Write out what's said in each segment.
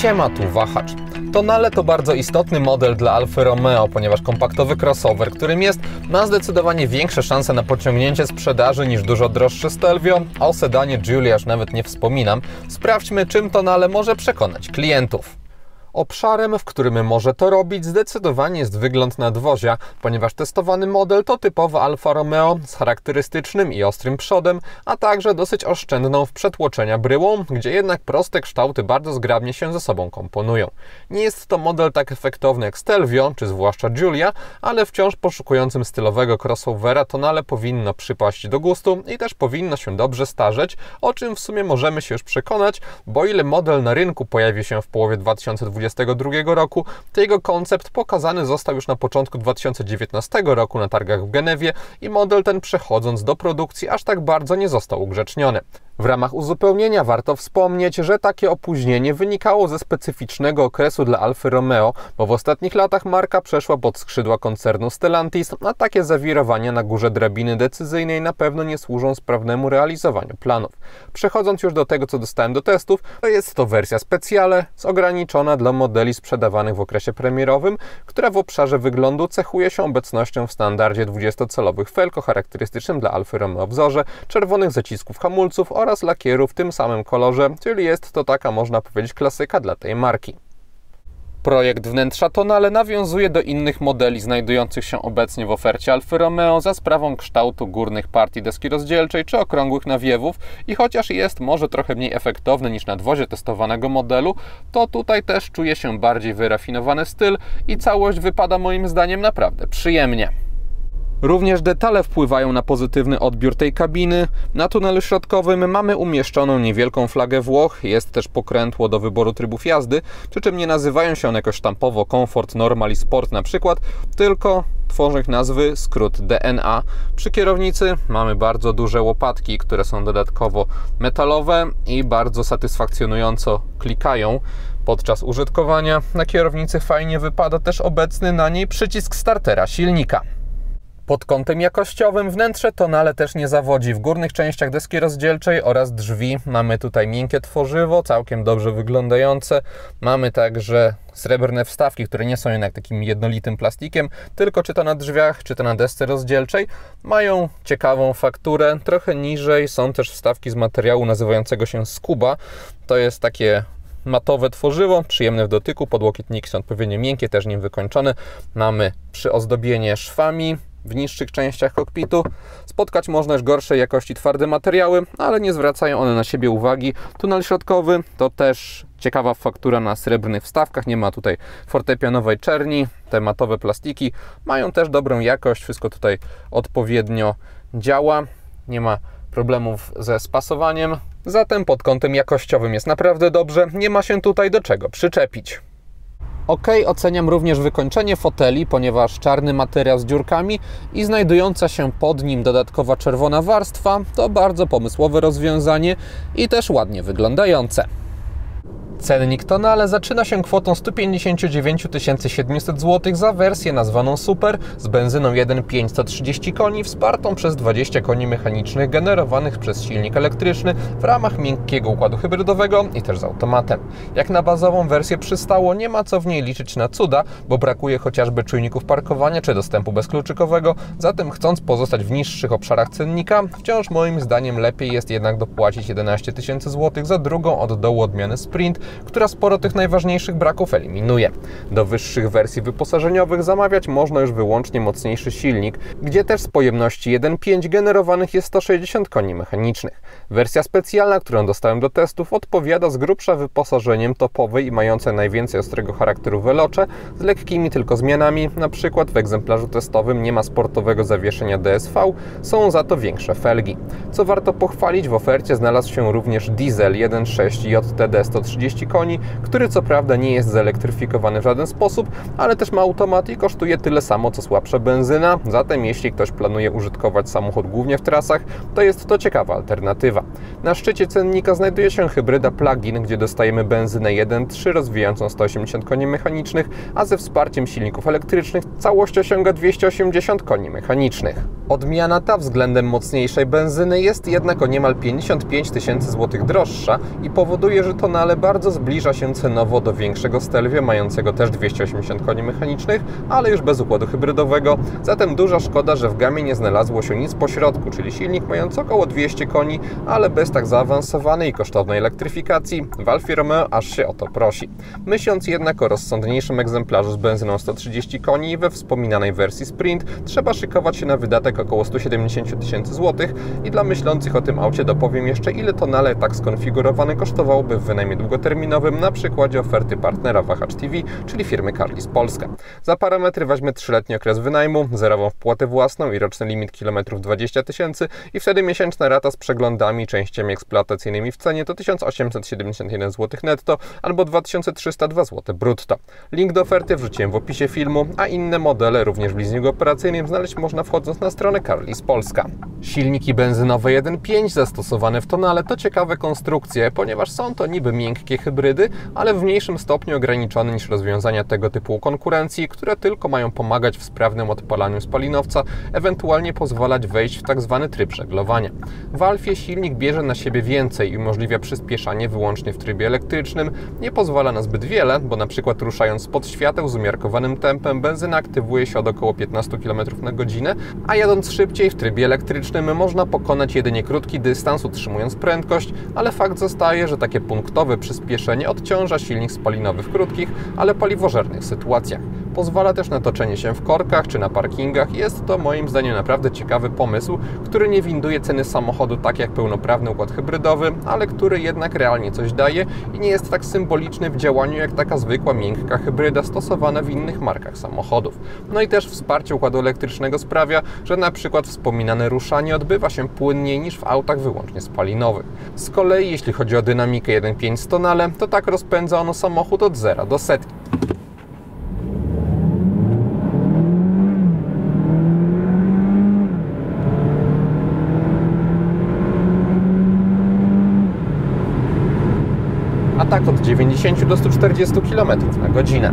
Siema, tu wahacz. Tonale to bardzo istotny model dla Alfy Romeo, ponieważ kompaktowy crossover, którym jest, ma zdecydowanie większe szanse na pociągnięcie sprzedaży niż dużo droższy Stelvio, a o sedanie Giulia już nawet nie wspominam. Sprawdźmy, czym Tonale może przekonać klientów. Obszarem, w którym może to robić, zdecydowanie jest wygląd nadwozia, ponieważ testowany model to typowa Alfa Romeo z charakterystycznym i ostrym przodem, a także dosyć oszczędną w przetłoczenia bryłą, gdzie jednak proste kształty bardzo zgrabnie się ze sobą komponują. Nie jest to model tak efektowny jak Stelvio, czy zwłaszcza Giulia, ale wciąż poszukującym stylowego crossovera Tonale powinno przypaść do gustu i też powinno się dobrze starzeć, o czym w sumie możemy się już przekonać, bo ile model na rynku pojawił się w połowie 2022 roku, to jego koncept pokazany został już na początku 2019 roku na targach w Genewie i model ten, przechodząc do produkcji, aż tak bardzo nie został ugrzeczniony. W ramach uzupełnienia warto wspomnieć, że takie opóźnienie wynikało ze specyficznego okresu dla Alfy Romeo, bo w ostatnich latach marka przeszła pod skrzydła koncernu Stellantis, a takie zawirowania na górze drabiny decyzyjnej na pewno nie służą sprawnemu realizowaniu planów. Przechodząc już do tego, co dostałem do testów, to jest to wersja Speciale, ograniczona dla modeli sprzedawanych w okresie premierowym, która w obszarze wyglądu cechuje się obecnością w standardzie 20-calowych felg o charakterystycznym dla Alfy Romeo wzorze, czerwonych zacisków hamulców oraz lakieru w tym samym kolorze, czyli jest to taka, można powiedzieć, klasyka dla tej marki. Projekt wnętrza Tonale nawiązuje do innych modeli znajdujących się obecnie w ofercie Alfy Romeo za sprawą kształtu górnych partii deski rozdzielczej czy okrągłych nawiewów i chociaż jest może trochę mniej efektowny niż nadwozie testowanego modelu, to tutaj też czuje się bardziej wyrafinowany styl i całość wypada moim zdaniem naprawdę przyjemnie. Również detale wpływają na pozytywny odbiór tej kabiny. Na tunelu środkowym mamy umieszczoną niewielką flagę Włoch, jest też pokrętło do wyboru trybów jazdy, przy czym nie nazywają się one jakoś sztampowo Comfort, Normal i Sport na przykład, tylko tworzą ich nazwy skrót DNA. Przy kierownicy mamy bardzo duże łopatki, które są dodatkowo metalowe i bardzo satysfakcjonująco klikają podczas użytkowania. Na kierownicy fajnie wypada też obecny na niej przycisk startera silnika. Pod kątem jakościowym wnętrze Tonale też nie zawodzi. W górnych częściach deski rozdzielczej oraz drzwi mamy tutaj miękkie tworzywo, całkiem dobrze wyglądające. Mamy także srebrne wstawki, które nie są jednak takim jednolitym plastikiem, tylko czy to na drzwiach, czy to na desce rozdzielczej. Mają ciekawą fakturę. Trochę niżej są też wstawki z materiału nazywającego się Scuba. To jest takie matowe tworzywo, przyjemne w dotyku, podłokietniki są odpowiednio miękkie, też nim wykończone. Mamy przyozdobienie szwami w niższych częściach kokpitu. Spotkać można już gorszej jakości twarde materiały, ale nie zwracają one na siebie uwagi. Tunel środkowy to też ciekawa faktura na srebrnych wstawkach, nie ma tutaj fortepianowej czerni. Te matowe plastiki mają też dobrą jakość, wszystko tutaj odpowiednio działa, nie ma problemów ze spasowaniem, zatem pod kątem jakościowym jest naprawdę dobrze, nie ma się tutaj do czego przyczepić. Ok, oceniam również wykończenie foteli, ponieważ czarny materiał z dziurkami i znajdująca się pod nim dodatkowa czerwona warstwa to bardzo pomysłowe rozwiązanie i też ładnie wyglądające. Cennik Tonale zaczyna się kwotą 159 700 zł za wersję nazwaną Super z benzyną 1.5 130 koni wspartą przez 20 koni mechanicznych generowanych przez silnik elektryczny w ramach miękkiego układu hybrydowego i też z automatem. Jak na bazową wersję przystało, nie ma co w niej liczyć na cuda, bo brakuje chociażby czujników parkowania czy dostępu bezkluczykowego, zatem chcąc pozostać w niższych obszarach cennika, wciąż moim zdaniem lepiej jest jednak dopłacić 11 000 zł za drugą od dołu odmianę Sprint, która sporo tych najważniejszych braków eliminuje. Do wyższych wersji wyposażeniowych zamawiać można już wyłącznie mocniejszy silnik, gdzie też z pojemności 1.5 generowanych jest 160 koni mechanicznych. Wersja specjalna, którą dostałem do testów, odpowiada z grubsza wyposażeniem topowej i mającej najwięcej ostrego charakteru Veloce z lekkimi tylko zmianami, na przykład w egzemplarzu testowym nie ma sportowego zawieszenia DSV, są za to większe felgi. Co warto pochwalić, w ofercie znalazł się również diesel 1.6 JTD 130 koni, który co prawda nie jest zelektryfikowany w żaden sposób, ale też ma automat i kosztuje tyle samo co słabsza benzyna, zatem jeśli ktoś planuje użytkować samochód głównie w trasach, to jest to ciekawa alternatywa. Na szczycie cennika znajduje się hybryda plug-in, gdzie dostajemy benzynę 1.3 rozwijającą 180 koni mechanicznych, a ze wsparciem silników elektrycznych całość osiąga 280 koni mechanicznych. Odmiana ta względem mocniejszej benzyny jest jednak o niemal 55 000 zł droższa i powoduje, że Tonale bardzo bardzo zbliża się cenowo do większego Stelvio, mającego też 280 koni mechanicznych, ale już bez układu hybrydowego. Zatem duża szkoda, że w gamie nie znalazło się nic pośrodku, czyli silnik mający około 200 koni, ale bez tak zaawansowanej i kosztownej elektryfikacji. W Alfie Romeo aż się o to prosi. Myśląc jednak o rozsądniejszym egzemplarzu z benzyną 130 koni we wspominanej wersji Sprint, trzeba szykować się na wydatek około 170 tysięcy złotych i dla myślących o tym aucie dopowiem jeszcze, ile tonale tak skonfigurowane kosztowałoby w wynajmie długoterminowym na przykładzie oferty partnera Wahacz TV, czyli firmy Carlis Polska. Za parametry weźmy 3-letni okres wynajmu, zerową wpłatę własną i roczny limit kilometrów 20 tysięcy i wtedy miesięczna rata z przeglądami i częściami eksploatacyjnymi w cenie to 1871 zł netto albo 2302 zł brutto. Link do oferty wrzuciłem w opisie filmu, a inne modele również w leasingu operacyjnym znaleźć można wchodząc na stronę Carlis Polska. Silniki benzynowe 1.5 zastosowane w tonale to ciekawe konstrukcje, ponieważ są to niby miękkie hybrydy, ale w mniejszym stopniu ograniczone niż rozwiązania tego typu konkurencji, które tylko mają pomagać w sprawnym odpalaniu spalinowca, ewentualnie pozwalać wejść w tzw. tryb żeglowania. W Alfie silnik bierze na siebie więcej i umożliwia przyspieszanie wyłącznie w trybie elektrycznym. Nie pozwala na zbyt wiele, bo na przykład ruszając spod świateł z umiarkowanym tempem benzyna aktywuje się od około 15 km na godzinę, a jadąc szybciej w trybie elektrycznym można pokonać jedynie krótki dystans utrzymując prędkość, ale fakt zostaje, że takie punktowe przyspieszenie odciąża silnik spalinowy w krótkich, ale paliwożernych sytuacjach. Pozwala też na toczenie się w korkach czy na parkingach. Jest to moim zdaniem naprawdę ciekawy pomysł, który nie winduje ceny samochodu tak jak pełnoprawny układ hybrydowy, ale który jednak realnie coś daje i nie jest tak symboliczny w działaniu jak taka zwykła miękka hybryda stosowana w innych markach samochodów. No i też wsparcie układu elektrycznego sprawia, że na przykład wspominane ruszanie odbywa się płynniej niż w autach wyłącznie spalinowych. Z kolei jeśli chodzi o dynamikę 1.5 z tonale, to tak rozpędza ono samochód od 0 do setki. A tak od 90 do 140 km na godzinę.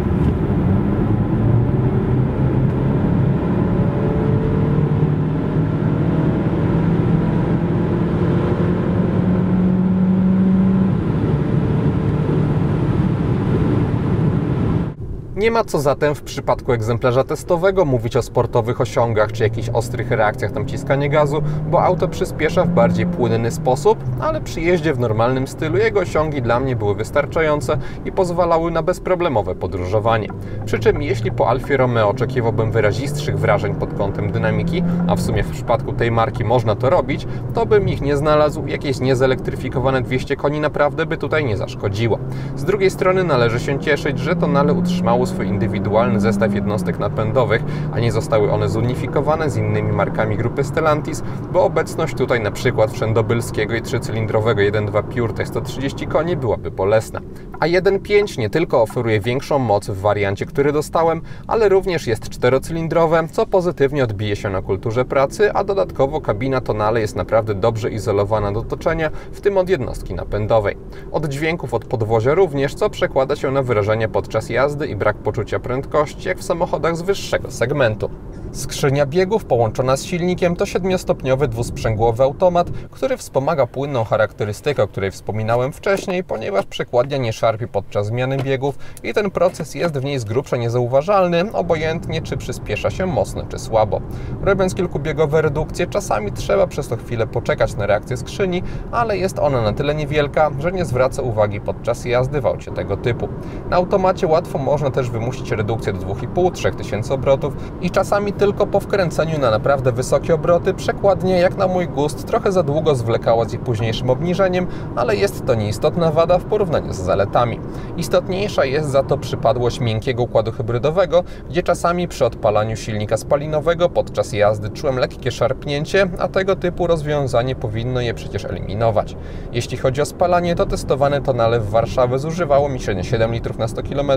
Nie ma co zatem w przypadku egzemplarza testowego mówić o sportowych osiągach czy jakichś ostrych reakcjach na wciskanie gazu, bo auto przyspiesza w bardziej płynny sposób, ale przy jeździe w normalnym stylu jego osiągi dla mnie były wystarczające i pozwalały na bezproblemowe podróżowanie. Przy czym jeśli po Alfie Romeo oczekiwałbym wyrazistszych wrażeń pod kątem dynamiki, a w sumie w przypadku tej marki można to robić, to bym ich nie znalazł. Jakieś niezelektryfikowane 200 koni naprawdę by tutaj nie zaszkodziło. Z drugiej strony należy się cieszyć, że tonale utrzymało swój indywidualny zestaw jednostek napędowych, a nie zostały one zunifikowane z innymi markami grupy Stellantis, bo obecność tutaj na przykład wszędobylskiego i trzycylindrowego 1.2 Pure 130 koni byłaby bolesna. A 1.5 nie tylko oferuje większą moc w wariancie, który dostałem, ale również jest czterocylindrowe, co pozytywnie odbije się na kulturze pracy, a dodatkowo kabina tonale jest naprawdę dobrze izolowana do otoczenia, w tym od jednostki napędowej. Od dźwięków od podwozia również, co przekłada się na wyrażenie podczas jazdy i brak poczucia prędkości, jak w samochodach z wyższego segmentu. Skrzynia biegów połączona z silnikiem to 7-stopniowy dwusprzęgłowy automat, który wspomaga płynną charakterystykę, o której wspominałem wcześniej, ponieważ przekładnia nie szarpie podczas zmiany biegów i ten proces jest w niej z grubsza niezauważalny, obojętnie czy przyspiesza się mocno czy słabo. Robiąc kilkubiegowe redukcje, czasami trzeba przez to chwilę poczekać na reakcję skrzyni, ale jest ona na tyle niewielka, że nie zwraca uwagi podczas jazdy w aucie tego typu. Na automacie łatwo można też wymusić redukcję do 2,5-3 tysięcy obrotów i czasami tylko po wkręceniu na naprawdę wysokie obroty przekładnia, jak na mój gust, trochę za długo zwlekała z ich późniejszym obniżeniem, ale jest to nieistotna wada w porównaniu z zaletami. Istotniejsza jest za to przypadłość miękkiego układu hybrydowego, gdzie czasami przy odpalaniu silnika spalinowego podczas jazdy czułem lekkie szarpnięcie, a tego typu rozwiązanie powinno je przecież eliminować. Jeśli chodzi o spalanie, to testowane tonale w Warszawie zużywało mi średnio 7 litrów na 100 km,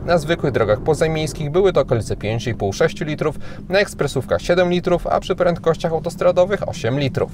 na zwykłych drogach pozamiejskich były to okolice 5,5-6 litrów, na ekspresówkach 7 litrów, a przy prędkościach autostradowych 8 litrów.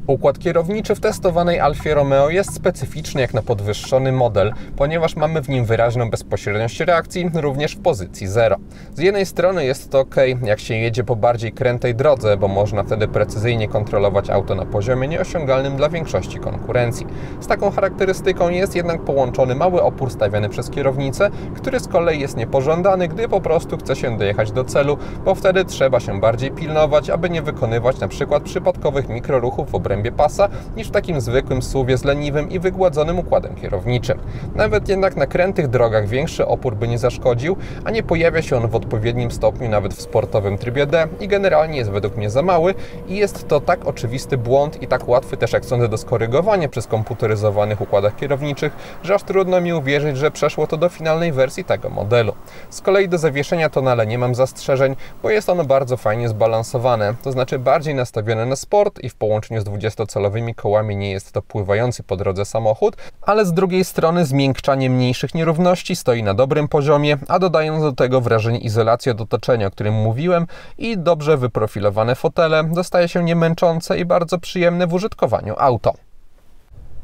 Układ kierowniczy w testowanej Alfie Romeo jest specyficzny jak na podwyższony model, ponieważ mamy w nim wyraźną bezpośredniość reakcji, również w pozycji 0. Z jednej strony jest to ok, jak się jedzie po bardziej krętej drodze, bo można wtedy precyzyjnie kontrolować auto na poziomie nieosiągalnym dla większości konkurencji. Z taką charakterystyką jest jednak połączony mały opór stawiany przez kierownicę, który z kolei jest niepożądany, gdy po prostu chce się dojechać do celu, bo wtedy trzeba się bardziej pilnować, aby nie wykonywać np. przypadkowych mikroruchów w obrębie pasa, niż w takim zwykłym SUV-ie z leniwym i wygładzonym układem kierowniczym. Nawet jednak na krętych drogach większy opór by nie zaszkodził, a nie pojawia się on w odpowiednim stopniu nawet w sportowym trybie D i generalnie jest według mnie za mały i jest to tak oczywisty błąd i tak łatwy też, jak sądzę, do skorygowania przez komputeryzowanych układach kierowniczych, że aż trudno mi uwierzyć, że przeszło to do finalnej wersji tego modelu. Z kolei do zawieszenia tonale nie mam zastrzeżeń, bo jest ono bardzo fajnie zbalansowane, to znaczy bardziej nastawione na sport i w połączeniu z 20-calowymi kołami nie jest to pływający po drodze samochód, ale z drugiej strony zmiękczanie mniejszych nierówności stoi na dobrym poziomie, a dodając do tego wrażenie izolacji od otoczenia, o którym mówiłem, i dobrze wyprofilowane fotele, dostaje się niemęczące i bardzo przyjemne w użytkowaniu auto.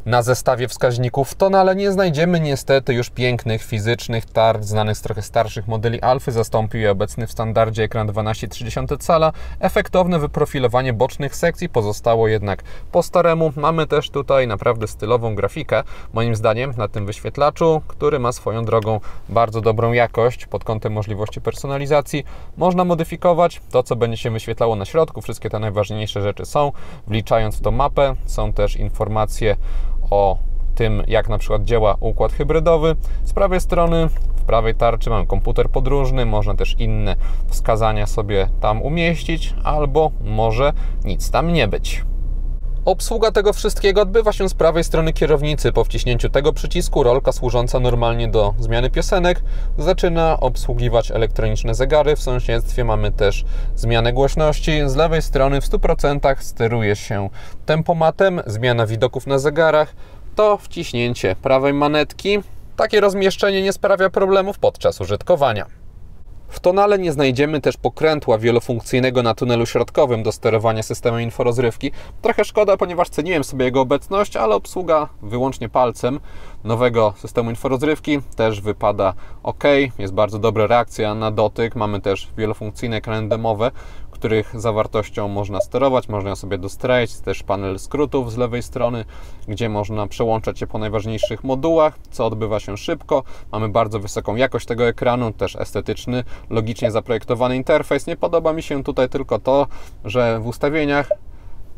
Na zestawie wskaźników w tonale nie znajdziemy niestety już pięknych fizycznych tarcz znanych z trochę starszych modeli Alfy. Zastąpił je obecny w standardzie ekran 12,3 cala. Efektowne wyprofilowanie bocznych sekcji pozostało jednak po staremu. Mamy też tutaj naprawdę stylową grafikę, moim zdaniem, na tym wyświetlaczu, który ma swoją drogą bardzo dobrą jakość pod kątem możliwości personalizacji. Można modyfikować to, co będzie się wyświetlało na środku. Wszystkie te najważniejsze rzeczy są, wliczając w to mapę. Są też informacje o tym, jak na przykład działa układ hybrydowy. Z prawej strony, w prawej tarczy mamy komputer podróżny, można też inne wskazania sobie tam umieścić, albo może nic tam nie być. Obsługa tego wszystkiego odbywa się z prawej strony kierownicy. Po wciśnięciu tego przycisku rolka służąca normalnie do zmiany piosenek zaczyna obsługiwać elektroniczne zegary. W sąsiedztwie mamy też zmianę głośności. Z lewej strony w 100% steruje się tempomatem. Zmiana widoków na zegarach to wciśnięcie prawej manetki. Takie rozmieszczenie nie sprawia problemów podczas użytkowania. W tonale nie znajdziemy też pokrętła wielofunkcyjnego na tunelu środkowym do sterowania systemem inforozrywki. Trochę szkoda, ponieważ ceniłem sobie jego obecność, ale obsługa wyłącznie palcem nowego systemu inforozrywki też wypada ok. Jest bardzo dobra reakcja na dotyk. Mamy też wielofunkcyjne ekrany demowe, których zawartością można sterować, można sobie dostrajać. Jest też panel skrótów z lewej strony, gdzie można przełączać się po najważniejszych modułach, co odbywa się szybko. Mamy bardzo wysoką jakość tego ekranu, też estetyczny, logicznie zaprojektowany interfejs. Nie podoba mi się tutaj tylko to, że w ustawieniach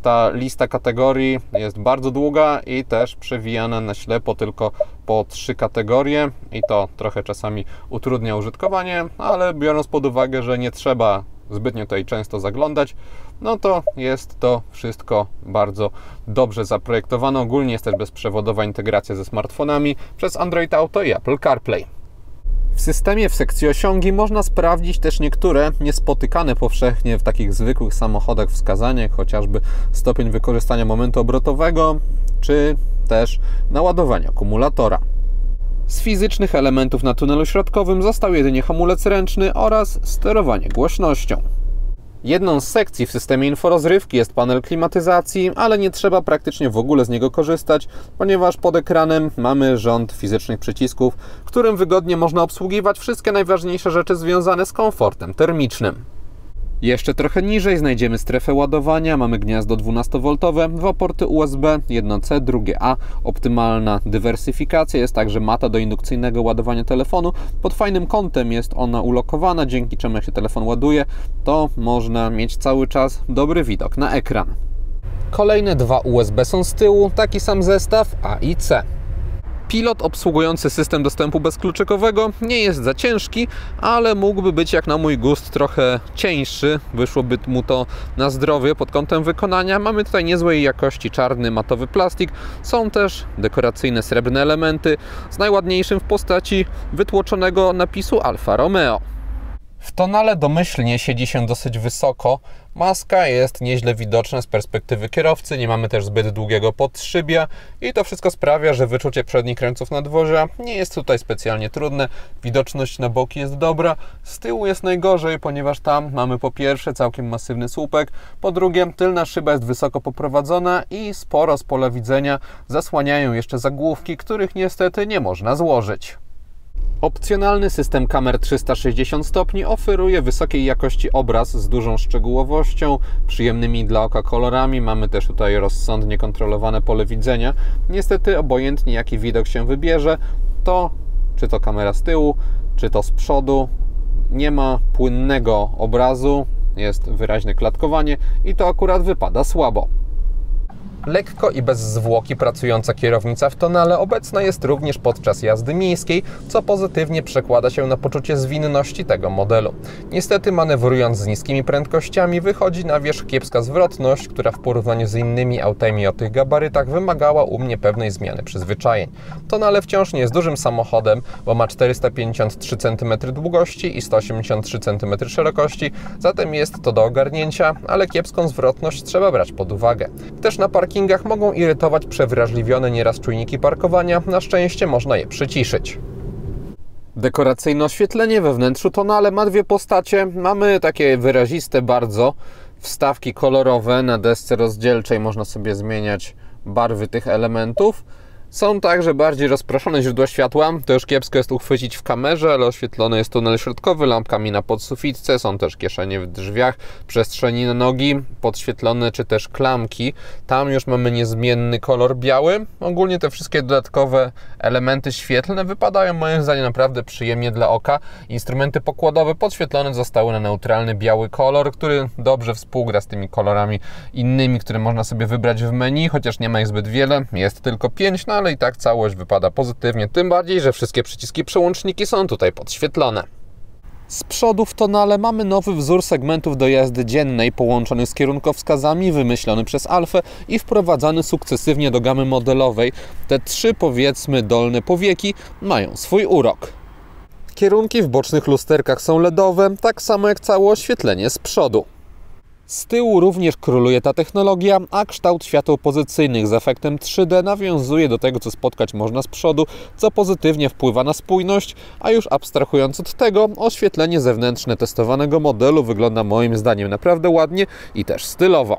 ta lista kategorii jest bardzo długa i też przewijana na ślepo tylko po 3 kategorie i to trochę czasami utrudnia użytkowanie, ale biorąc pod uwagę, że nie trzeba zbytnio tutaj często zaglądać, no to jest to wszystko bardzo dobrze zaprojektowane. Ogólnie jest też bezprzewodowa integracja ze smartfonami przez Android Auto i Apple CarPlay. W systemie w sekcji osiągi można sprawdzić też niektóre niespotykane powszechnie w takich zwykłych samochodach wskazania, jak chociażby stopień wykorzystania momentu obrotowego, czy też naładowanie akumulatora. Z fizycznych elementów na tunelu środkowym został jedynie hamulec ręczny oraz sterowanie głośnością. Jedną z sekcji w systemie inforozrywki jest panel klimatyzacji, ale nie trzeba praktycznie w ogóle z niego korzystać, ponieważ pod ekranem mamy rząd fizycznych przycisków, którym wygodnie można obsługiwać wszystkie najważniejsze rzeczy związane z komfortem termicznym. Jeszcze trochę niżej znajdziemy strefę ładowania, mamy gniazdo 12V, 2 porty USB, jedno C, drugie A, optymalna dywersyfikacja, jest także mata do indukcyjnego ładowania telefonu. Pod fajnym kątem jest ona ulokowana, dzięki czemu jak się telefon ładuje, to można mieć cały czas dobry widok na ekran. Kolejne 2 USB są z tyłu, taki sam zestaw A i C. Pilot obsługujący system dostępu bezkluczykowego nie jest za ciężki, ale mógłby być jak na mój gust trochę cieńszy. Wyszłoby mu to na zdrowie pod kątem wykonania. Mamy tutaj niezłej jakości czarny matowy plastik. Są też dekoracyjne srebrne elementy z najładniejszym w postaci wytłoczonego napisu Alfa Romeo. W tonale domyślnie siedzi się dosyć wysoko, maska jest nieźle widoczna z perspektywy kierowcy, nie mamy też zbyt długiego podszybia i to wszystko sprawia, że wyczucie przednich krańców nadwozia nie jest tutaj specjalnie trudne, widoczność na boki jest dobra, z tyłu jest najgorzej, ponieważ tam mamy po pierwsze całkiem masywny słupek, po drugie tylna szyba jest wysoko poprowadzona i sporo z pola widzenia zasłaniają jeszcze zagłówki, których niestety nie można złożyć. Opcjonalny system kamer 360 stopni oferuje wysokiej jakości obraz z dużą szczegółowością, przyjemnymi dla oka kolorami. Mamy też tutaj rozsądnie kontrolowane pole widzenia. Niestety obojętnie jaki widok się wybierze, to czy to kamera z tyłu, czy to z przodu, nie ma płynnego obrazu, jest wyraźne klatkowanie i to akurat wypada słabo. Lekko i bez zwłoki pracująca kierownica w tonale obecna jest również podczas jazdy miejskiej, co pozytywnie przekłada się na poczucie zwinności tego modelu. Niestety manewrując z niskimi prędkościami wychodzi na wierzch kiepska zwrotność, która w porównaniu z innymi autami o tych gabarytach wymagała u mnie pewnej zmiany przyzwyczajeń. Tonale wciąż nie jest dużym samochodem, bo ma 453 cm długości i 183 cm szerokości, zatem jest to do ogarnięcia, ale kiepską zwrotność trzeba brać pod uwagę. Też na parkingach mogą irytować przewrażliwione nieraz czujniki parkowania, na szczęście można je przyciszyć. Dekoracyjne oświetlenie we wnętrzu tonale ma dwie postacie. Mamy takie wyraziste bardzo wstawki kolorowe, na desce rozdzielczej można sobie zmieniać barwy tych elementów. Są także bardziej rozproszone źródła światła, to już kiepsko jest uchwycić w kamerze, ale oświetlony jest tunel środkowy lampkami na podsufitce, są też kieszenie w drzwiach, przestrzeni na nogi, podświetlone czy też klamki. Tam już mamy niezmienny kolor biały. Ogólnie te wszystkie dodatkowe elementy świetlne wypadają moim zdaniem naprawdę przyjemnie dla oka. Instrumenty pokładowe podświetlone zostały na neutralny biały kolor, który dobrze współgra z tymi kolorami innymi, które można sobie wybrać w menu, chociaż nie ma ich zbyt wiele, jest tylko 5, ale i tak całość wypada pozytywnie, tym bardziej, że wszystkie przyciski przełączniki są tutaj podświetlone. Z przodu w tonale mamy nowy wzór segmentów do jazdy dziennej połączony z kierunkowskazami, wymyślony przez Alfę i wprowadzany sukcesywnie do gamy modelowej. Te trzy, powiedzmy, dolne powieki mają swój urok. Kierunki w bocznych lusterkach są LEDowe, tak samo jak całe oświetlenie z przodu. Z tyłu również króluje ta technologia, a kształt świateł pozycyjnych z efektem 3D nawiązuje do tego, co spotkać można z przodu, co pozytywnie wpływa na spójność, a już abstrahując od tego, oświetlenie zewnętrzne testowanego modelu wygląda moim zdaniem naprawdę ładnie i też stylowo.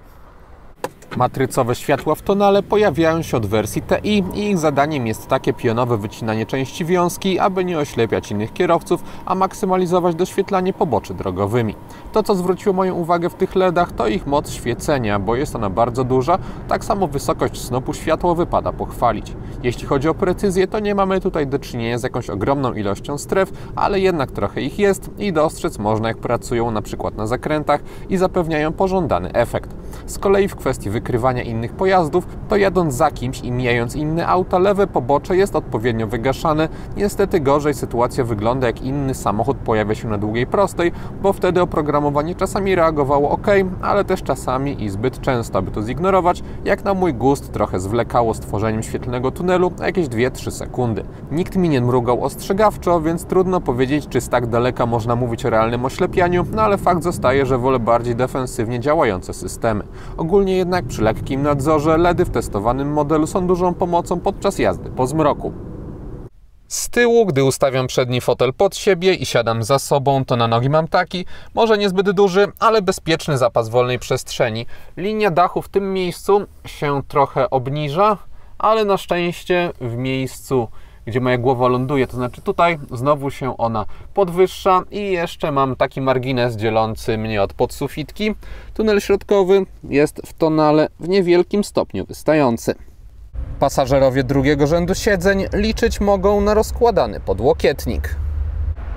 Matrycowe światła w tonale pojawiają się od wersji TI i ich zadaniem jest takie pionowe wycinanie części wiązki, aby nie oślepiać innych kierowców, a maksymalizować doświetlanie poboczy drogowymi. To, co zwróciło moją uwagę w tych LEDach, to ich moc świecenia, bo jest ona bardzo duża, tak samo wysokość snopu światła wypada pochwalić. Jeśli chodzi o precyzję, to nie mamy tutaj do czynienia z jakąś ogromną ilością stref, ale jednak trochę ich jest i dostrzec można, jak pracują na przykład na zakrętach i zapewniają pożądany efekt. Z kolei w kwestii wykrywania innych pojazdów, to jadąc za kimś i mijając inne auta, lewe pobocze jest odpowiednio wygaszane. Niestety gorzej sytuacja wygląda, jak inny samochód pojawia się na długiej prostej, bo wtedy oprogramowanie czasami reagowało ok, ale też czasami i zbyt często, aby to zignorować, jak na mój gust trochę zwlekało z tworzeniem świetlnego tunelu jakieś 2-3 sekundy. Nikt mi nie mrugał ostrzegawczo, więc trudno powiedzieć, czy z tak daleka można mówić o realnym oślepianiu, no ale fakt zostaje, że wolę bardziej defensywnie działające systemy. Ogólnie jednak przy lekkim nadzorze LEDy w testowanym modelu są dużą pomocą podczas jazdy po zmroku. Z tyłu, gdy ustawiam przedni fotel pod siebie i siadam za sobą, to na nogi mam taki, może niezbyt duży, ale bezpieczny zapas wolnej przestrzeni. Linia dachu w tym miejscu się trochę obniża, ale na szczęście w miejscu, gdzie moja głowa ląduje, to znaczy tutaj, znowu się ona podwyższa i jeszcze mam taki margines dzielący mnie od podsufitki. Tunel środkowy jest w tonale w niewielkim stopniu wystający. Pasażerowie drugiego rzędu siedzeń liczyć mogą na rozkładany podłokietnik.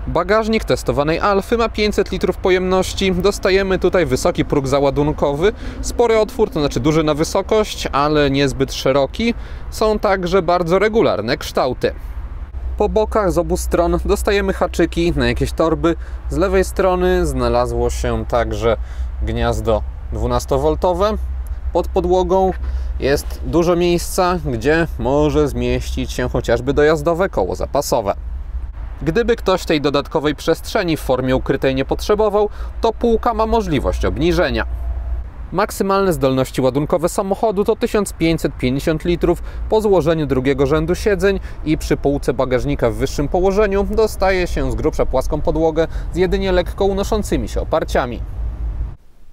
Bagażnik testowanej Alfy ma 500 litrów pojemności. Dostajemy tutaj wysoki próg załadunkowy, spory otwór, to znaczy duży na wysokość, ale niezbyt szeroki. Są także bardzo regularne kształty. Po bokach z obu stron dostajemy haczyki na jakieś torby. Z lewej strony znalazło się także gniazdo 12V. Pod podłogą jest dużo miejsca, gdzie może zmieścić się chociażby dojazdowe koło zapasowe. Gdyby ktoś tej dodatkowej przestrzeni w formie ukrytej nie potrzebował, to półka ma możliwość obniżenia. Maksymalne zdolności ładunkowe samochodu to 1550 litrów po złożeniu drugiego rzędu siedzeń i przy półce bagażnika w wyższym położeniu dostaje się z grubsza płaską podłogę z jedynie lekko unoszącymi się oparciami.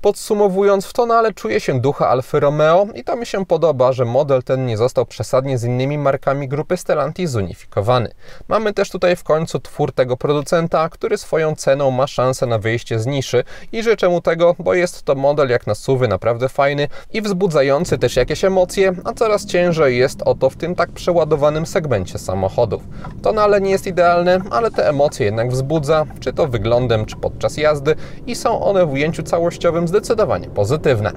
Podsumowując, w Tonale czuje się ducha Alfy Romeo i to mi się podoba, że model ten nie został przesadnie z innymi markami grupy Stellantis zunifikowany. Mamy też tutaj w końcu twór tego producenta, który swoją ceną ma szansę na wyjście z niszy i życzę mu tego, bo jest to model jak na SUV-y naprawdę fajny i wzbudzający też jakieś emocje, a coraz ciężej jest o to w tym tak przeładowanym segmencie samochodów. Tonale nie jest idealne, ale te emocje jednak wzbudza, czy to wyglądem, czy podczas jazdy i są one w ujęciu całościowym zdecydowanie pozytywne.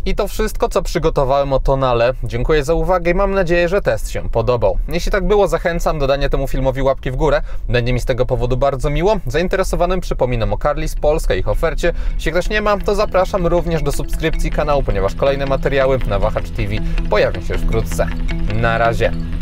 I to wszystko, co przygotowałem o Tonale. Dziękuję za uwagę i mam nadzieję, że test się podobał. Jeśli tak było, zachęcam do dania temu filmowi łapki w górę. Będzie mi z tego powodu bardzo miło. Zainteresowanym przypominam o Carlis Polska i ich ofercie. Jeśli ktoś nie ma, to zapraszam również do subskrypcji kanału, ponieważ kolejne materiały na Wahacz TV pojawią się wkrótce. Na razie!